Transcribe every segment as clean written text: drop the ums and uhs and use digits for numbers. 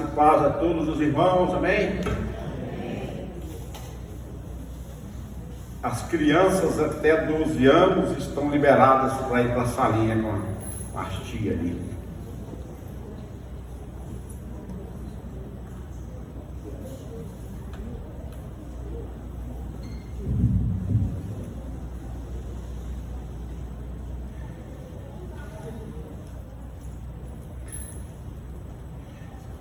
Graça e paz a todos os irmãos, amém? As crianças até 12 anos estão liberadas para ir para a salinha com a tia ali.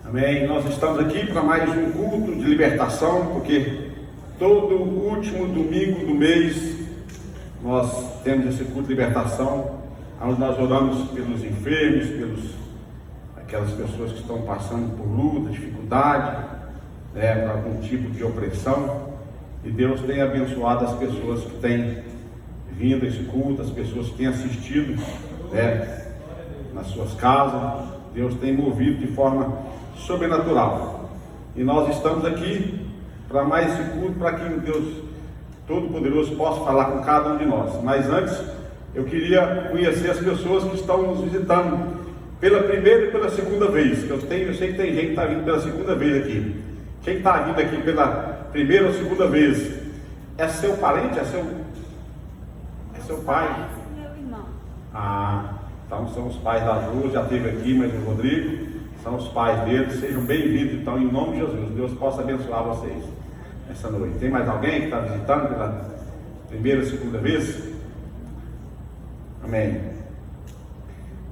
Amém? Nós estamos aqui para mais um culto de libertação, porque todo último domingo do mês nós temos esse culto de libertação, onde nós oramos pelos enfermos, aquelas pessoas que estão passando por luta, dificuldade, por algum tipo de opressão, e Deus tem abençoado as pessoas que têm vindo a esse culto, as pessoas que têm assistido nas suas casas. Deus tem movido de forma sobrenatural, e nós estamos aqui para mais esse culto, para que Deus Todo-Poderoso possa falar com cada um de nós. Mas antes, eu queria conhecer as pessoas que estão nos visitando pela primeira e pela segunda vez. Eu sei que tem gente que está vindo pela segunda vez aqui. Quem está vindo aqui pela primeira ou segunda vez, é seu parente? É seu pai? Meu irmão. Então são os pais da Ju, já esteve aqui, mas o Rodrigo, são os pais deles. Sejam bem-vindos, então, em nome de Jesus. Deus possa abençoar vocês essa noite. Tem mais alguém que está visitando pela primeira ou segunda vez? Amém.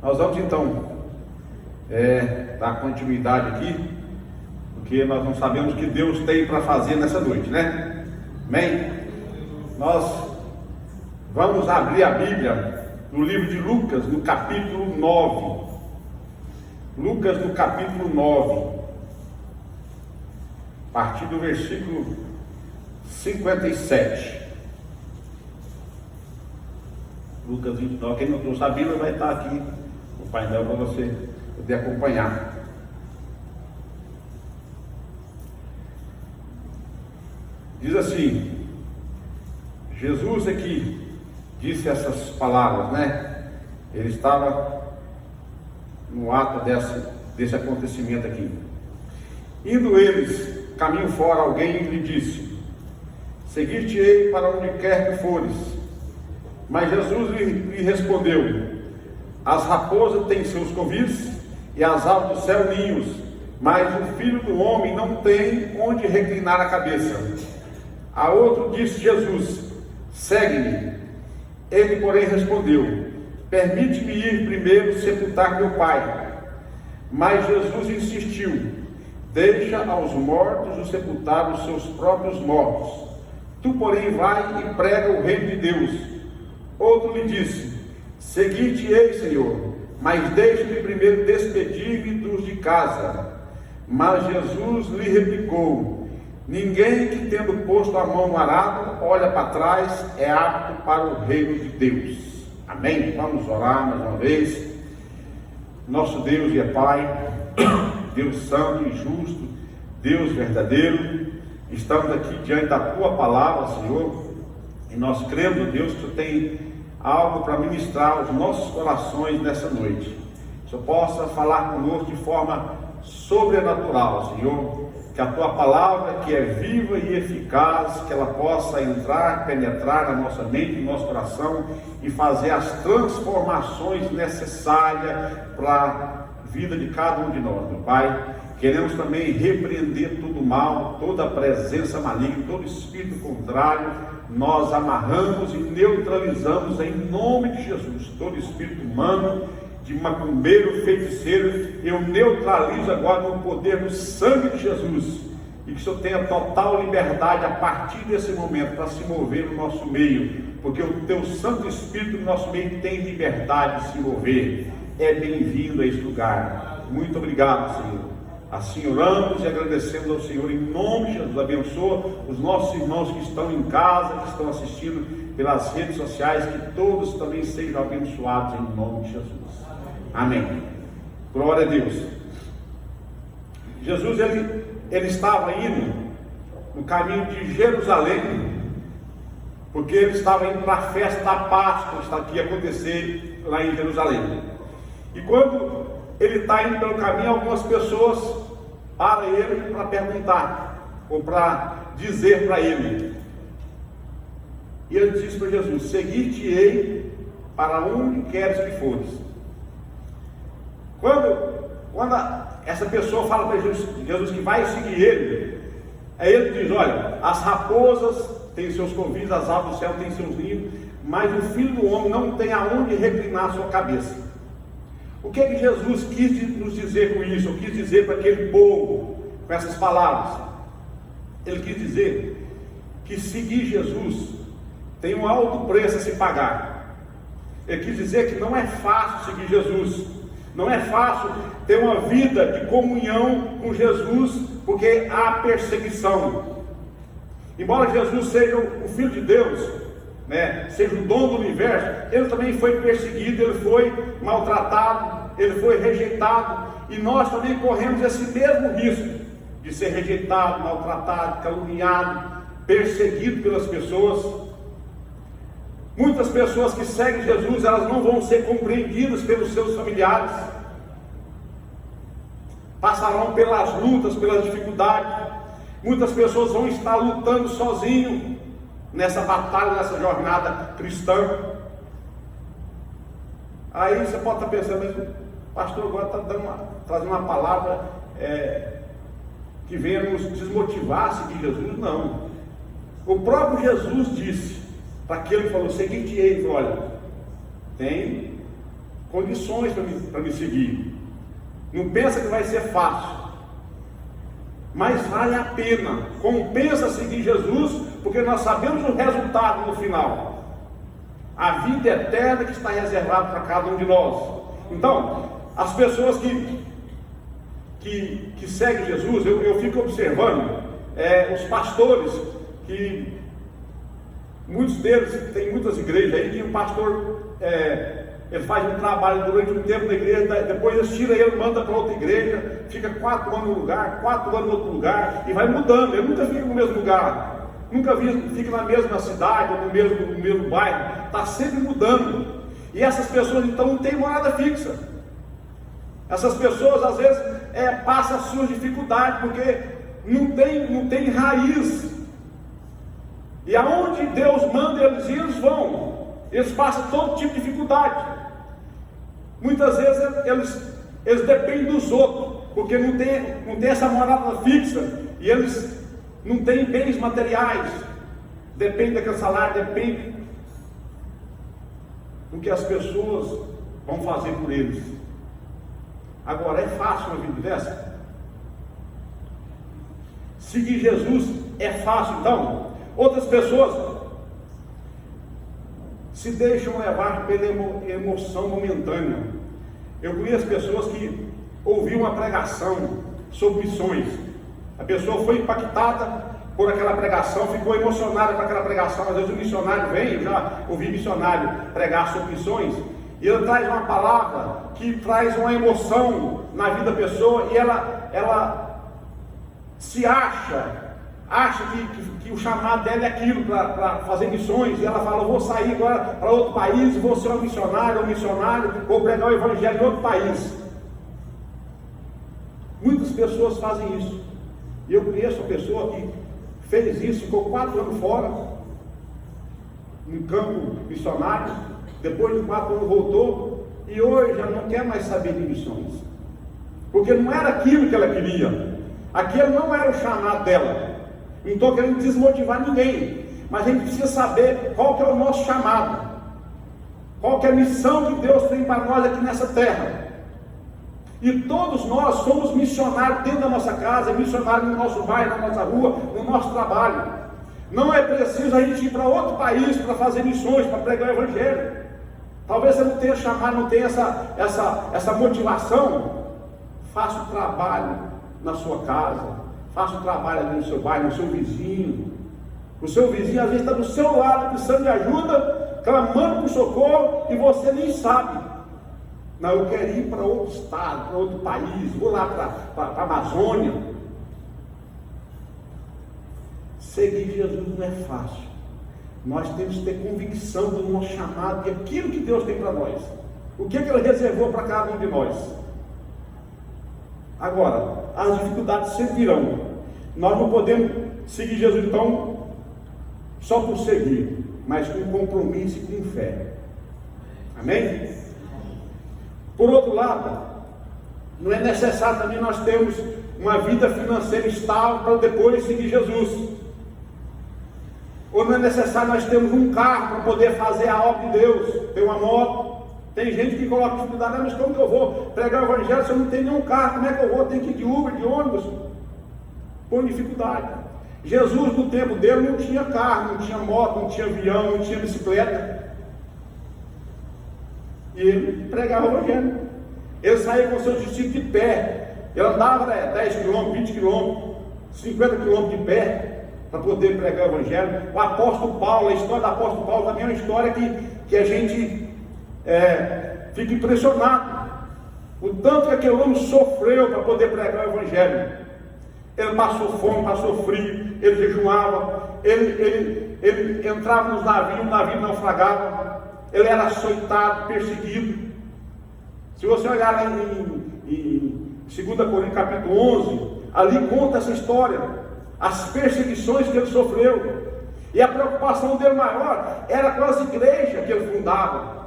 Nós vamos então dar continuidade aqui, porque nós não sabemos o que Deus tem para fazer nessa noite, né? Amém? Nós vamos abrir a Bíblia no livro de Lucas, no capítulo 9. Lucas, no capítulo 9, a partir do versículo 57. Lucas 29, quem não trouxe a Bíblia vai estar aqui no painel para você poder acompanhar. Diz assim: Jesus aqui disse essas palavras, né? Ele estava no ato desse acontecimento aqui. Indo eles caminho fora, alguém lhe disse: seguir-te-ei para onde quer que fores. Mas Jesus lhe respondeu: as raposas têm seus covis e as aves do céu ninhos, mas o filho do homem não tem onde reclinar a cabeça. A outro disse Jesus: segue-me. Ele, porém, respondeu: permite-me ir primeiro sepultar meu pai. Mas Jesus insistiu: deixa aos mortos o sepultar os seus próprios mortos. Tu, porém, vai e prega o reino de Deus. Outro lhe disse: seguir-te-ei, Senhor, mas deixe-me primeiro despedir-me dos de casa. Mas Jesus lhe replicou: ninguém que, tendo posto a mão no arado, olha para trás, é apto para o reino de Deus. Amém? Vamos orar mais uma vez. Nosso Deus e Pai, Deus santo e justo, Deus verdadeiro, estamos aqui diante da Tua palavra, Senhor, e nós cremos, Deus, que Tu tem algo para ministrar aos nossos corações nessa noite. Que o Senhor possa falar conosco de forma sobrenatural, Senhor, que a Tua palavra, que é viva e eficaz, que ela possa entrar, penetrar na nossa mente, no nosso coração e fazer as transformações necessárias para a vida de cada um de nós, meu Pai. Queremos também repreender todo mal, toda presença maligna, todo espírito contrário. Nós amarramos e neutralizamos em nome de Jesus todo espírito humano, de macumbeiro, feiticeiro. Eu neutralizo agora no poder do sangue de Jesus, e que o Senhor tenha total liberdade a partir desse momento para se mover no nosso meio, porque o Teu Santo Espírito no nosso meio tem liberdade de se mover. É bem-vindo a este lugar. Muito obrigado, Senhor. Assim oramos e agradecemos ao Senhor em nome de Jesus. Abençoa os nossos irmãos que estão em casa, que estão assistindo pelas redes sociais, que todos também sejam abençoados em nome de Jesus. Amém. Glória a Deus. Jesus, ele estava indo no caminho de Jerusalém, porque ele estava indo para a festa da Páscoa, que ia acontecer lá em Jerusalém. E quando ele está indo pelo caminho, algumas pessoas para ele para perguntar, ou para dizer para ele. E ele disse para Jesus: seguir-te-ei para onde queres que fores. Quando essa pessoa fala para Jesus que vai seguir ele, aí ele diz: olha, as raposas têm seus covis, as aves do céu têm seus ninhos, mas o Filho do Homem não tem aonde reclinar a sua cabeça. O que Jesus quis nos dizer com isso? Ou quis dizer para aquele povo, com essas palavras? Ele quis dizer que seguir Jesus tem um alto preço a se pagar. Ele quis dizer que não é fácil seguir Jesus, não é fácil ter uma vida de comunhão com Jesus, porque há perseguição. Embora Jesus seja o Filho de Deus, seja o dono do universo, ele também foi perseguido, ele foi maltratado, ele foi rejeitado, e nós também corremos esse mesmo risco de ser rejeitado, maltratado, caluniado, perseguido pelas pessoas. Muitas pessoas que seguem Jesus, elas não vão ser compreendidas pelos seus familiares, passarão pelas lutas, pelas dificuldades. Muitas pessoas vão estar lutando sozinho nessa batalha, nessa jornada cristã. Aí você pode estar pensando, mas o pastor agora está trazendo uma palavra que venha nos desmotivar a seguir Jesus. Não, o próprio Jesus disse para aquele que falou: seguir-te-ei, ele falou: olha, tem condições para me seguir, não pensa que vai ser fácil, mas vale a pena, compensa seguir Jesus, porque nós sabemos o resultado no final, a vida eterna que está reservada para cada um de nós. Então, as pessoas que seguem Jesus, eu fico observando os pastores, que muitos deles, tem muitas igrejas aí que o pastor ele faz um trabalho durante um tempo na igreja, depois eles tiram ele, manda para outra igreja, fica 4 anos no lugar, 4 anos no outro lugar, e vai mudando. Ele nunca fica no mesmo lugar, nunca fica na mesma cidade, ou no mesmo bairro, está sempre mudando. E essas pessoas então não têm morada fixa. Essas pessoas às vezes passam as suas dificuldades, porque não tem raiz. E aonde Deus manda eles ir, eles vão. Eles passam todo tipo de dificuldade. Muitas vezes eles dependem dos outros, porque não tem essa morada fixa, e eles não têm bens materiais, depende daquele salário, depende do que as pessoas vão fazer por eles. Agora, é fácil uma vida dessa? Seguir Jesus é fácil então? Outras pessoas se deixam levar pela emoção momentânea. Eu conheço pessoas que ouviram uma pregação sobre missões. A pessoa foi impactada por aquela pregação, ficou emocionada com aquela pregação. Às vezes o missionário vem, eu já ouvi missionário pregar sobre missões, e ele traz uma palavra que traz uma emoção na vida da pessoa, e ela se acha que o chamado dela é aquilo, para fazer missões, e ela fala: eu vou sair agora para outro país, vou ser um missionário, vou pregar o evangelho em outro país. Muitas pessoas fazem isso, e eu conheço uma pessoa que fez isso, ficou 4 anos fora, no campo missionário, depois de 4 anos voltou, e hoje já não quer mais saber de missões, porque não era aquilo que ela queria, aquilo não era o chamado dela. Não estou querendo desmotivar ninguém, mas a gente precisa saber qual que é o nosso chamado, qual que é a missão que Deus tem para nós aqui nessa terra. E todos nós somos missionários dentro da nossa casa, missionários no nosso bairro, na nossa rua, no nosso trabalho. Não é preciso a gente ir para outro país para fazer missões, para pregar o evangelho. Talvez você não tenha chamado, não tenha essa motivação. Faça o trabalho na sua casa, faça o trabalho ali no seu bairro, no seu vizinho. O seu vizinho às vezes está do seu lado, precisando de ajuda, clamando por socorro, e você nem sabe. Não, eu quero ir para outro estado, para outro país, vou lá para a Amazônia. Seguir Jesus não é fácil. Nós temos que ter convicção do nosso chamado e aquilo que Deus tem para nós. O que Ele reservou para cada um de nós. Agora, as dificuldades sempre virão. Nós não podemos seguir Jesus, então, só por seguir, mas com compromisso e com fé. Amém? Por outro lado, não é necessário também nós termos uma vida financeira estável para depois seguir Jesus. Ou não é necessário nós termos um carro para poder fazer a obra de Deus, ter uma moto. Tem gente que coloca dificuldade, mas como que eu vou pregar o evangelho se eu não tenho nenhum carro? Como é que eu vou? Tenho que ir de Uber, de ônibus? Põe dificuldade. Jesus, no tempo dele, não tinha carro, não tinha moto, não tinha avião, não tinha bicicleta. E ele pregava o evangelho. Ele saía com seus discípulos de pé. Ele andava 10 km, 20 km, 50 km de pé para poder pregar o evangelho. O apóstolo Paulo, a história do apóstolo Paulo também é uma história que a gente fica impressionado. O tanto que aquele homem sofreu para poder pregar o evangelho. Ele passou fome, passou frio, ele jejuava, ele entrava nos navios, o navio naufragava, ele era açoitado, perseguido. Se você olhar lá em 2 Coríntios capítulo 11, ali conta essa história, as perseguições que ele sofreu. E a preocupação dele maior era com as igrejas que ele fundava.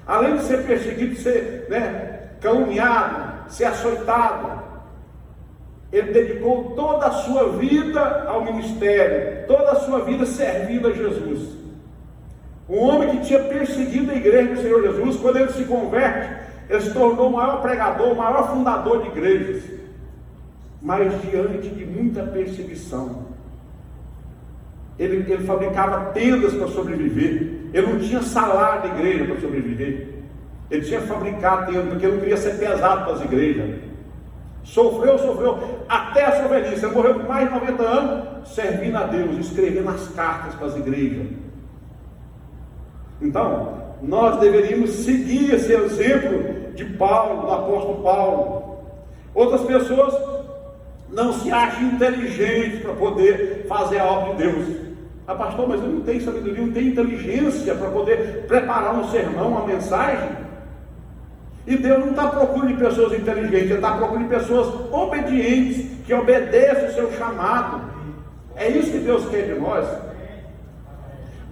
Além de ser perseguido, ser caluniado, ser açoitado, ele dedicou toda a sua vida ao ministério, toda a sua vida servindo a Jesus. Um homem que tinha perseguido a igreja do Senhor Jesus, quando ele se converte, ele se tornou o maior pregador, o maior fundador de igrejas. Mas diante de muita perseguição, ele fabricava tendas para sobreviver. Ele não tinha salário de igreja para sobreviver. Ele tinha que fabricar tendas, porque ele não queria ser pesado para as igrejas. Sofreu até a sua velhice. Ele morreu com mais de 90 anos servindo a Deus, escrevendo as cartas para as igrejas. Então, nós deveríamos seguir esse exemplo de Paulo, do apóstolo Paulo. Outras pessoas não se acham inteligentes para poder fazer a obra de Deus. Ah, pastor, mas eu não tenho sabedoria, não tenho inteligência para poder preparar um sermão, uma mensagem. E Deus não está procurando de pessoas inteligentes, Ele está procurando de pessoas obedientes, que obedecem o seu chamado. É isso que Deus quer de nós.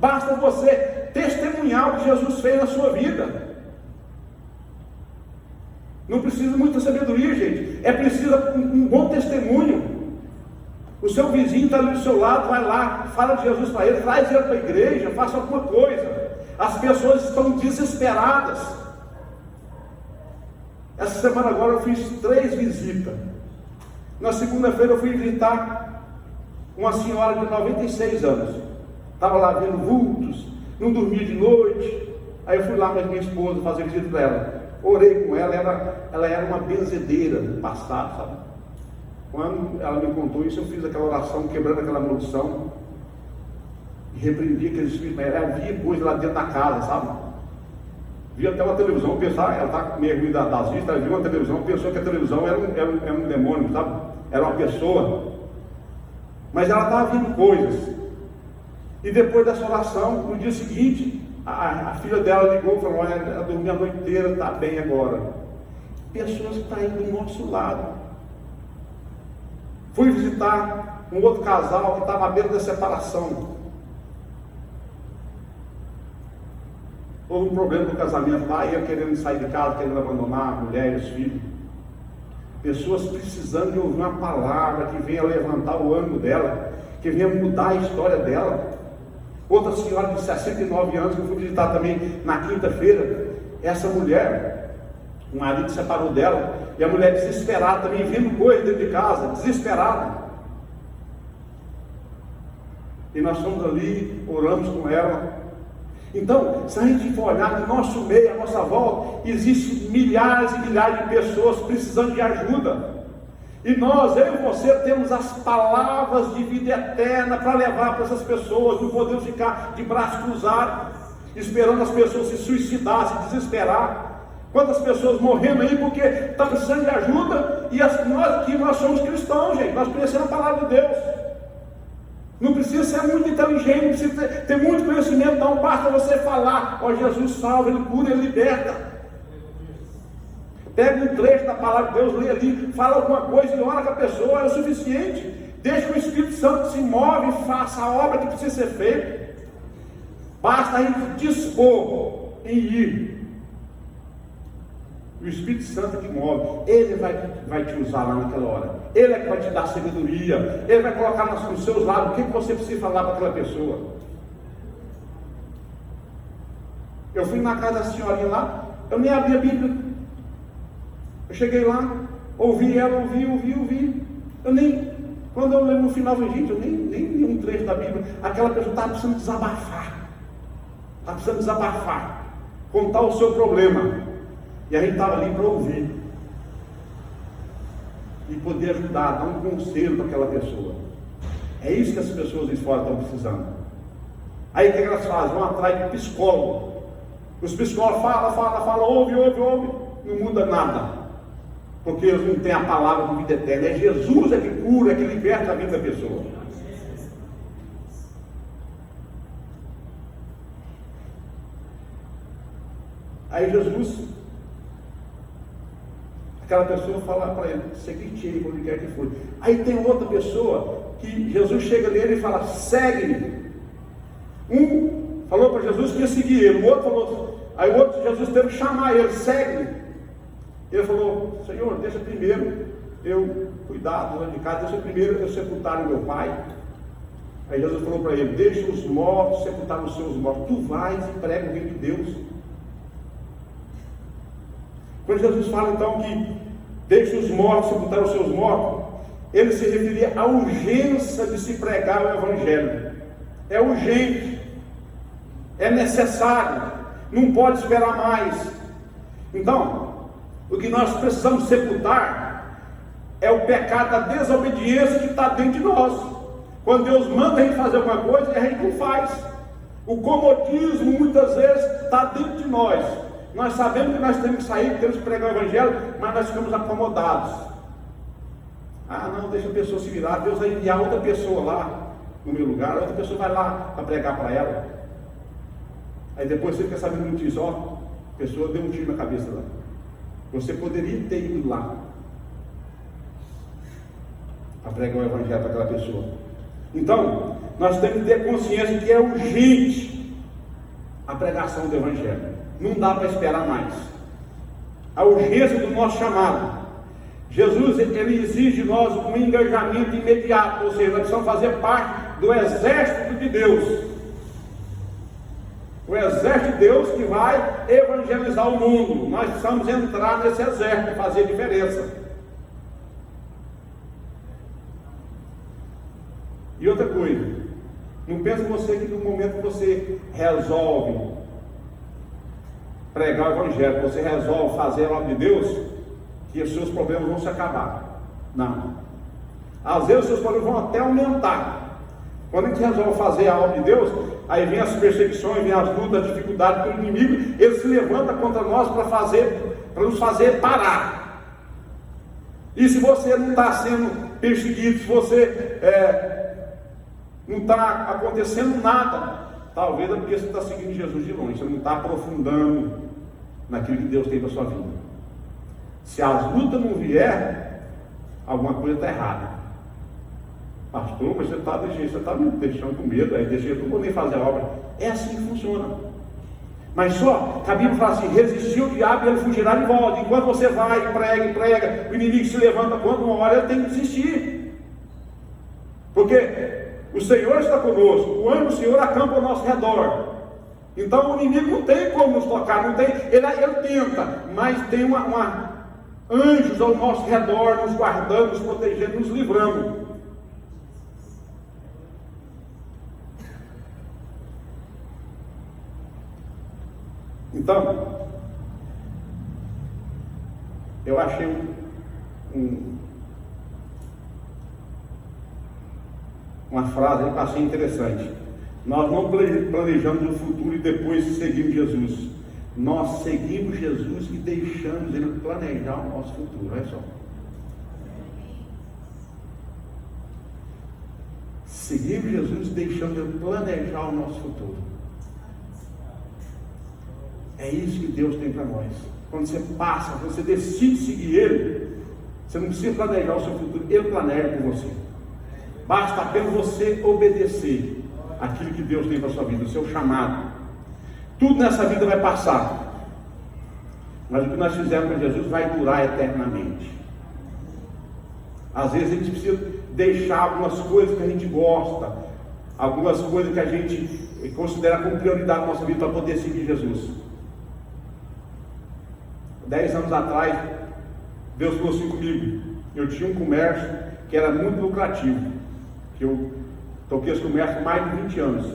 Basta você testemunhar o que Jesus fez na sua vida. Não precisa muita sabedoria, gente. É preciso um bom testemunho. O seu vizinho está ali do seu lado, vai lá, fala de Jesus para ele, traz ele para a igreja, faça alguma coisa. As pessoas estão desesperadas. Essa semana agora eu fiz 3 visitas. Na segunda-feira eu fui visitar uma senhora de 96 anos. Estava lá vendo vultos, não dormia de noite. Aí eu fui lá com minha esposa fazer visita para ela. Orei com ela, ela era uma benzedeira no passado, sabe? Quando ela me contou isso, eu fiz aquela oração, quebrando aquela maldição. E repreendi aqueles espíritos, mas ela via coisa lá dentro da casa, sabe? Via até uma televisão, pensava, ela está meio ruim das vistas, ela viu uma televisão, pensou que a televisão era um demônio, sabe? Era uma pessoa. Mas ela estava vendo coisas. E depois dessa oração, no dia seguinte, a filha dela ligou e falou: olha, ela dormiu a noite inteira, está bem agora. Pessoas que estão aí do nosso lado. Fui visitar um outro casal que estava à beira da separação. Houve um problema no casamento lá, e eu querendo sair de casa, querendo abandonar a mulher e os filhos. Pessoas precisando de ouvir uma palavra que venha levantar o ânimo dela, que venha mudar a história dela. Outra senhora de 69 anos, que eu fui visitar também na quinta-feira, essa mulher, o marido se separou dela, e a mulher desesperada também, vendo coisa dentro de casa, desesperada. E nós fomos ali, oramos com ela. Então, se a gente for olhar no nosso meio, à nossa volta, existem milhares e milhares de pessoas precisando de ajuda. E nós, eu e você, temos as palavras de vida eterna para levar para essas pessoas. Não podemos ficar de braços cruzados, esperando as pessoas se suicidar, se desesperar. Quantas pessoas morrendo aí porque estão precisando de ajuda, e nós somos cristãos, gente, nós conhecemos a palavra de Deus. Não precisa ser muito inteligente, não precisa ter muito conhecimento, não, basta você falar: ó, Jesus salva, Ele cura, Ele liberta. Pega um trecho da palavra de Deus, lê ali, fala alguma coisa e ora com a pessoa, é o suficiente. Deixa que o Espírito Santo se move e faça a obra que precisa ser feita. Basta a gente dispor em ir. O Espírito Santo que move, Ele vai te usar lá naquela hora. Ele é que vai te dar sabedoria. Ele vai colocar nos seus lados o que você precisa falar para aquela pessoa. Eu fui na casa da senhorinha lá, eu nem abri a Bíblia. Eu cheguei lá, ouvi ela, ouvi. Eu nem, quando eu lembro no final, eu falei, gente, eu nem li um trecho da Bíblia. Aquela pessoa estava precisando desabafar. Está precisando desabafar. Contar o seu problema. E a gente estava ali para ouvir. E poder ajudar, dar um conselho para aquela pessoa. É isso que as pessoas de fora estão precisando. Aí o que elas fazem? Vão atrás de psicólogo. Os psicólogos falam, ouve. Não muda nada. Porque eles não têm a palavra de vida eterna. É Jesus que cura, que liberta a vida da pessoa. Aí Jesus, aquela pessoa fala para ele, seguinte ele, onde quer que for. Aí tem outra pessoa que Jesus chega nele e fala, segue-me. Um falou para Jesus que ia seguir ele, o outro falou, aí o outro, Jesus teve que chamar ele, segue-me. Ele falou, Senhor, deixa primeiro eu cuidar do lado de casa, deixa primeiro eu sepultar o meu pai. Aí Jesus falou para ele, deixa os mortos sepultar os seus mortos, tu vais e prega o reino de Deus. Quando Jesus fala então que deixa os mortos sepultar os seus mortos, ele se referia à urgência de se pregar o Evangelho. É urgente, é necessário, não pode esperar mais. Então, o que nós precisamos sepultar é o pecado da desobediência que está dentro de nós. Quando Deus manda a gente fazer alguma coisa, a gente não faz. O comodismo muitas vezes está dentro de nós. Nós sabemos que nós temos que sair, temos que pregar o Evangelho, mas nós ficamos acomodados. Ah, não, deixa a pessoa se virar, Deus vai enviar outra pessoa lá no meu lugar, outra pessoa vai lá para pregar para ela. Aí depois você fica sabendo notícia, ó, a pessoa deu um tiro na cabeça lá. Você poderia ter ido lá para pregar o Evangelho para aquela pessoa. Então, nós temos que ter consciência que é urgente a pregação do Evangelho. Não dá para esperar mais. A urgência do nosso chamado. Jesus, ele exige de nós um engajamento imediato, ou seja, nós precisamos fazer parte do exército de Deus. O exército de Deus que vai evangelizar o mundo. Nós precisamos entrar nesse exército e fazer diferença. E outra coisa, não pense você que no momento que você resolve pregar o Evangelho, você resolve fazer a obra de Deus, que os seus problemas vão se acabar. Não. Às vezes os seus problemas vão até aumentar. Quando a gente resolve fazer a obra de Deus, aí vem as perseguições, vem as lutas, as dificuldades do inimigo, ele se levanta contra nós para nos fazer parar. E se você não está sendo perseguido, se você não está acontecendo nada, talvez é porque você está seguindo Jesus de longe, você não está aprofundando naquilo que Deus tem para a sua vida. Se as lutas não vier, alguma coisa está errada. Pastor, mas você está me deixando com medo, aí deixei, eu não vou nem fazer a obra. É assim que funciona. Mas só que a Bíblia fala assim, resistir o diabo e ele fugirá de volta. Enquanto você vai e prega, o inimigo se levanta quando uma hora, ele tem que desistir. Porque o Senhor está conosco, o anjo do Senhor acampa ao nosso redor. Então o inimigo não tem como nos tocar, não tem, ele tenta, mas tem anjos ao nosso redor, nos guardando, nos protegendo, nos livrando. Então, eu achei uma frase que achei interessante. Nós não planejamos o futuro e depois seguimos Jesus. Nós seguimos Jesus e deixamos Ele planejar o nosso futuro. Olha só. Seguimos Jesus e deixamos Ele planejar o nosso futuro. É isso que Deus tem para nós. quando você passa, quando você decide seguir Ele, você não precisa planejar o seu futuro, Ele planeja por você. Basta apenas você obedecer aquilo que Deus tem para a sua vida, o seu chamado. Tudo nessa vida vai passar, mas o que nós fizemos com Jesus vai durar eternamente. Às vezes a gente precisa deixar algumas coisas que a gente gosta, algumas coisas que a gente considera como prioridade na nossa vida para poder seguir Jesus. 10 anos atrás, Deus falou assim comigo. Eu tinha um comércio que era muito lucrativo, que eu toquei esse comércio há mais de 20 anos.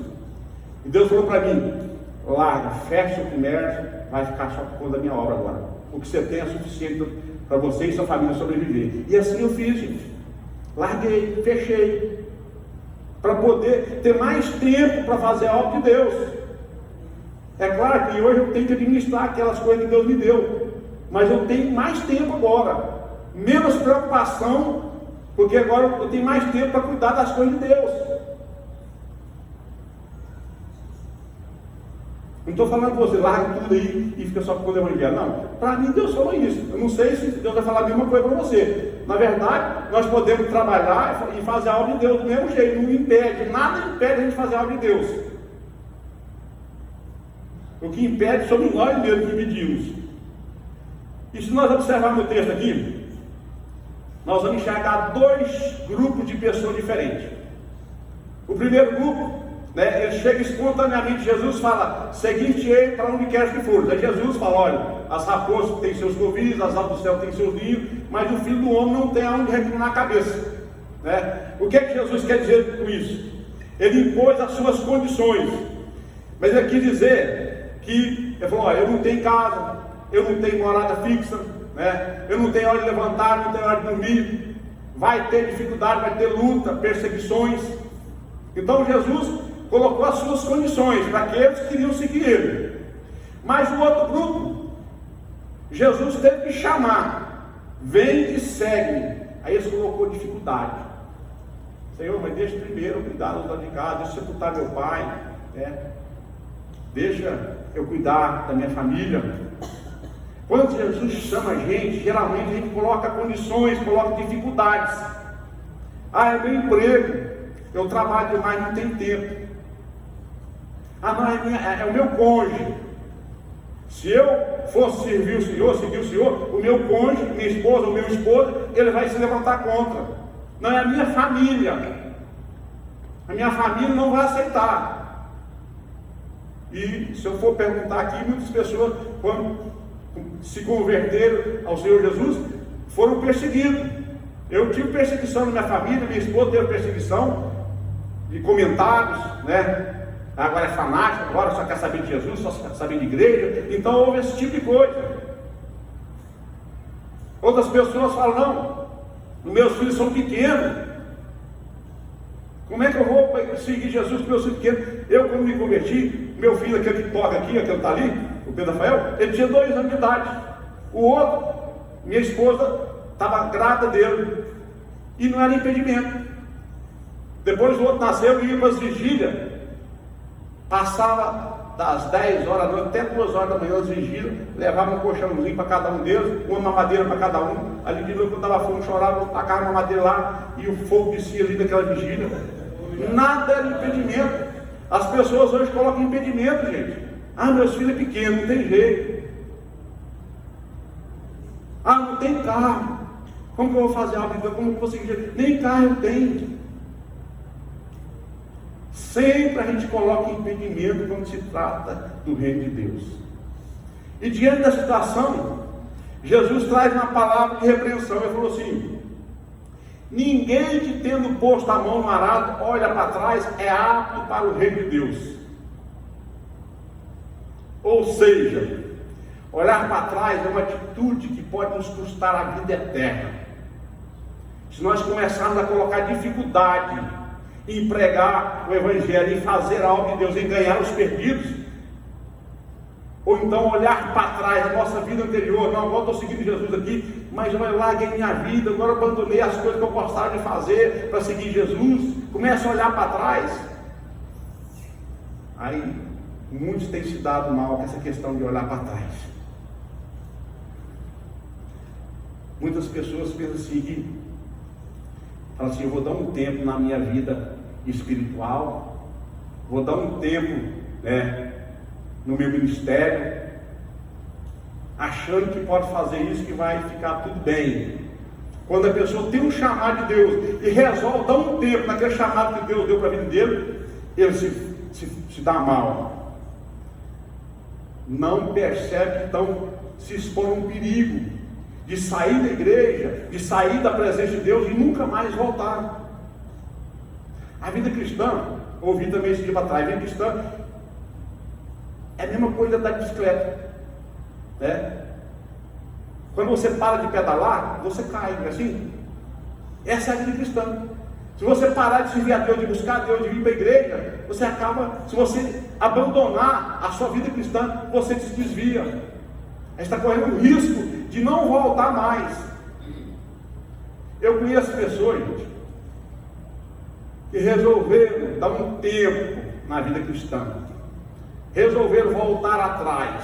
E Deus falou para mim: larga, fecha o comércio, vai ficar só por conta da minha obra agora. O que você tem é suficiente para você e sua família sobreviver. E assim eu fiz, gente. Larguei, fechei, para poder ter mais tempo para fazer a obra de Deus. É claro que hoje eu tenho que administrar aquelas coisas que Deus me deu, mas eu tenho mais tempo agora, menos preocupação, porque agora eu tenho mais tempo para cuidar das coisas de Deus. Não estou falando com você, larga tudo aí e fica só com o evangelho. Não, para mim Deus falou isso. Eu não sei se Deus vai falar a mesma coisa para você. Na verdade, nós podemos trabalhar e fazer a obra de Deus do mesmo jeito. Não impede, nada impede a gente fazer a obra de Deus. O que impede somos nós mesmos que pedimos. E se nós observarmos o texto aqui, nós vamos enxergar dois grupos de pessoas diferentes. O primeiro grupo, ele chega espontaneamente, Jesus fala: seguir-te-ei para onde queres que fores. Aí Jesus fala: olha, as raposas têm seus covis, as aves do céu têm seus ninhos, mas o filho do homem não tem aonde reclinar a cabeça. O que é que Jesus quer dizer com isso? Ele impôs as suas condições, mas ele quis dizer que, ele falou: olha, eu não tenho casa, eu não tenho morada fixa, eu não tenho hora de levantar, não tenho hora de dormir, vai ter dificuldade, vai ter luta, perseguições. Então Jesus colocou as suas condições para aqueles que queriam seguir Ele. Mas o outro grupo, Jesus teve que chamar: vem e segue. Aí eles colocou dificuldade. Senhor, mas deixa primeiro eu cuidar dos lados de casa, deixa eu sepultar meu pai, deixa eu cuidar da minha família. Quando Jesus chama a gente, geralmente a gente coloca condições, coloca dificuldades. É meu emprego, eu trabalho demais, não tenho tempo. Não, é o meu cônjuge. Se eu fosse servir o Senhor, seguir o Senhor, o meu cônjuge, minha esposa, o meu esposo, ele vai se levantar contra. Não, é a minha família. A minha família não vai aceitar. E se eu for perguntar aqui, muitas pessoas, quando se converteram ao Senhor Jesus, foram perseguidos. Eu tive perseguição na minha família, minha esposa teve perseguição de comentários, agora é fanático, agora só quer saber de Jesus, só quer saber de igreja. Então houve esse tipo de coisa. Outras pessoas falam: não, os meus filhos são pequenos, como é que eu vou seguir Jesus com meus filhos pequenos? Eu, quando me converti, meu filho, aquele que toca aqui, aquele que está ali, o Pedro Rafael, ele tinha 2 anos de idade. O outro, minha esposa estava grávida dele, e não era impedimento. Depois o outro nasceu e ia para as vigílias, passava das 10 horas da noite até 2 horas da manhã as vigílias, levava um colchãozinho para cada um deles, uma mamadeira para cada um. Ali de novo, quando estava fome, chorava, tacava uma mamadeira lá e o fogo descia ali daquela vigília. Nada era impedimento. As pessoas hoje colocam impedimento, gente. Meus filhos é pequeno, não tem jeito. Não tem carro. Como que eu vou fazer a vida? Como que eu vou seguir? Nem carro eu tenho. Sempre a gente coloca impedimento quando se trata do reino de Deus. E diante da situação, Jesus traz uma palavra de repreensão. Ele falou assim: ninguém que tendo posto a mão no arado olha para trás é apto para o reino de Deus. Ou seja, olhar para trás é uma atitude que pode nos custar a vida eterna. Se nós começarmos a colocar dificuldade em pregar o Evangelho, em fazer a obra de Deus, em ganhar os perdidos, ou então olhar para trás a nossa vida anterior: não, agora estou seguindo Jesus aqui, mas eu larguei minha vida, agora abandonei as coisas que eu gostava de fazer para seguir Jesus. Começa a olhar para trás. Aí muitos têm se dado mal com essa questão de olhar para trás. Muitas pessoas pensam assim, falam assim, eu vou dar um tempo na minha vida espiritual, vou dar um tempo, né, no meu ministério, achando que pode fazer isso, que vai ficar tudo bem. Quando a pessoa tem um chamado de Deus e resolve dar um tempo naquele chamado que Deus deu para a vida dele, ele se dá mal. Não percebe que estão se expondo a um perigo de sair da igreja, de sair da presença de Deus e nunca mais voltar. A vida cristã, ouvi também esse dia para trás, a vida cristã é a mesma coisa da bicicleta, né? Quando você para de pedalar, você cai, não é assim? Essa é a vida cristã. Se você parar de servir a Deus, de buscar a Deus, de vir para a igreja, você acaba, se você abandonar a sua vida cristã, você se desvia. Aí está correndo o risco de não voltar mais. Eu conheço pessoas, gente, que resolveram dar um tempo na vida cristã, resolveram voltar atrás,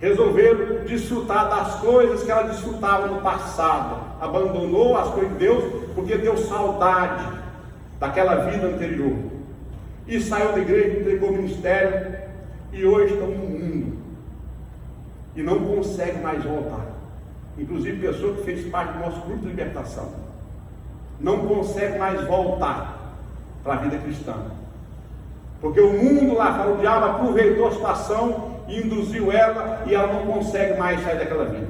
resolveram desfrutar das coisas que ela desfrutava no passado, abandonou as coisas de Deus porque deu saudade daquela vida anterior e saiu da igreja, entregou o ministério e hoje estão no mundo e não consegue mais voltar. Inclusive pessoa que fez parte do nosso grupo de libertação não consegue mais voltar para a vida cristã, porque o mundo lá fora, o diabo aproveitou a situação e induziu ela, e ela não consegue mais sair daquela vida.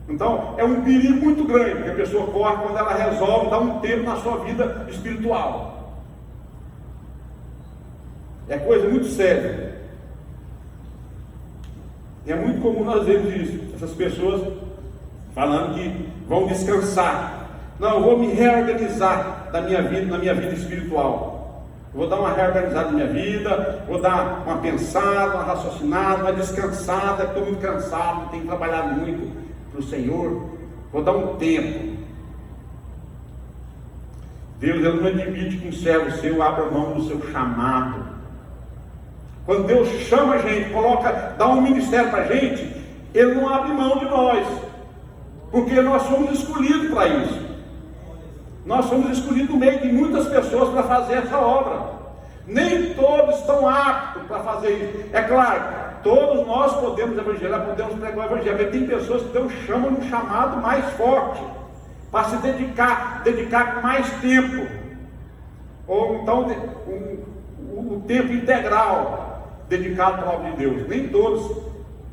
Então é um perigo muito grande que a pessoa corre quando ela resolve dar um tempo na sua vida espiritual. É coisa muito séria. E é muito comum nós vermos isso, essas pessoas falando que vão descansar. Não, eu vou me reorganizar na minha vida espiritual. Eu vou dar uma reorganizada na minha vida, vou dar uma pensada, uma raciocinada, uma descansada, estou muito cansado, tenho trabalhado muito para o Senhor, vou dar um tempo. Deus ele não admite que um servo seu abra mão do seu chamado. Quando Deus chama a gente, dá um ministério para a gente, Ele não abre mão de nós, porque nós somos escolhidos para isso. Nós somos escolhidos no meio de muitas pessoas para fazer essa obra. Nem todos estão aptos para fazer isso. É claro, todos nós podemos evangelizar, podemos pregar o evangelho, mas tem pessoas que Deus chama num chamado mais forte, para se dedicar com mais tempo, ou então o tempo integral dedicado para a obra de Deus. Nem todos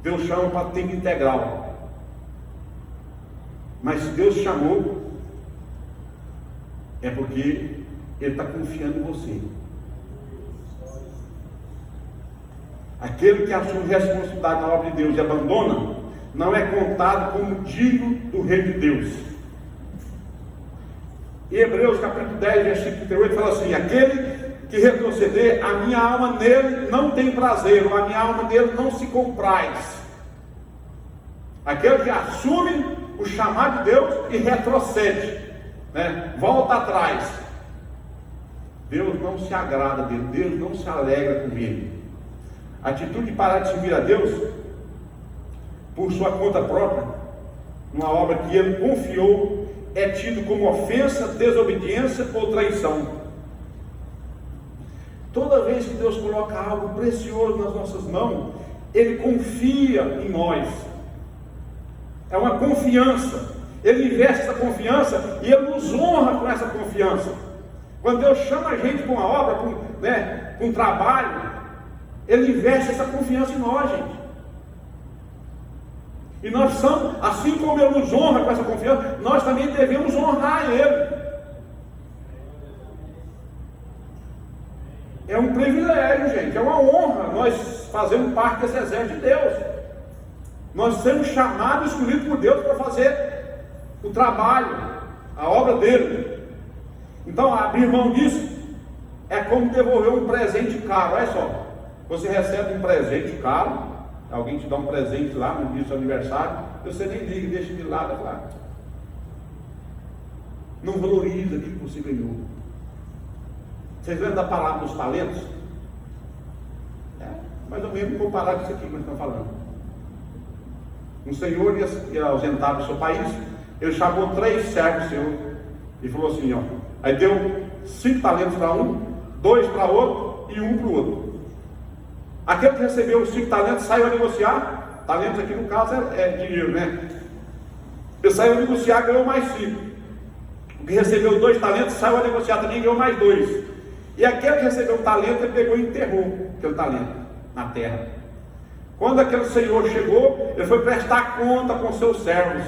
Deus chama para tempo integral, mas se Deus chamou, é porque Ele está confiando em você. Aquele que assume responsabilidade na obra de Deus e abandona, não é contado como digno do reino de Deus. Em Hebreus capítulo 10, versículo 38, fala assim: aquele que retroceder, a minha alma nele não tem prazer, ou a minha alma nele não se compraz. Aquele que assume o chamado de Deus e retrocede, né? Volta atrás, Deus não se agrada dele, Deus não se alegra com ele. A atitude de parar de servir a Deus por sua conta própria, numa obra que ele confiou, é tido como ofensa, desobediência ou traição. Toda vez que Deus coloca algo precioso nas nossas mãos, Ele confia em nós. É uma confiança. Ele investe essa confiança e Ele nos honra com essa confiança. Quando Deus chama a gente para uma obra, com um trabalho, Ele investe essa confiança em nós, gente. E nós somos, assim como Ele nos honra com essa confiança, nós também devemos honrar Ele. É um privilégio, gente, é uma honra nós fazermos parte desse exército de Deus. Nós somos chamados, escolhidos por Deus para fazer o trabalho, a obra dele. Então, abrir mão disso é como devolver um presente caro. Olha só, você recebe um presente caro, alguém te dá um presente lá no dia do seu aniversário, você nem liga, deixa de lado, lá. Não valoriza aquilo que você ganhou. Vocês lembram da palavra dos talentos? É mais ou menos comparado com isso aqui que nós estamos falando. Um senhor ia ausentar do seu país, ele chamou 3 servos seus e falou assim, ó, aí deu 5 talentos para um, 2 para outro e 1 para o outro. Aquele que recebeu os 5 talentos saiu a negociar, talentos aqui no caso é dinheiro, né? Ele saiu a negociar, ganhou mais 5. O que recebeu 2 talentos saiu a negociar também, ganhou mais 2. E aquele que recebeu um talento, ele pegou e enterrou aquele talento na terra. Quando aquele senhor chegou, ele foi prestar conta com seus servos.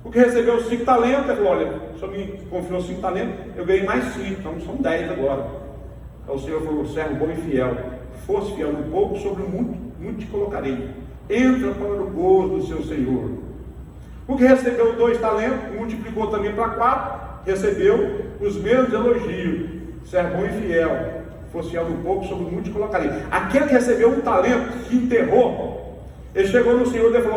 O que recebeu os 5 talentos, ele falou, olha, o senhor me confiou 5 talentos, eu ganhei mais 5, então são 10 agora. Então o senhor falou, servo bom e fiel, fosse fiel no pouco, sobre o muito te colocarei. Entra para o gozo do seu senhor. O que recebeu 2 talentos, multiplicou também para 4, recebeu os mesmos elogios. Servo bom e fiel, fosse fiel no pouco, sobre o muito te colocarei. Aquele que recebeu um talento, que enterrou, ele chegou no Senhor e falou, olha,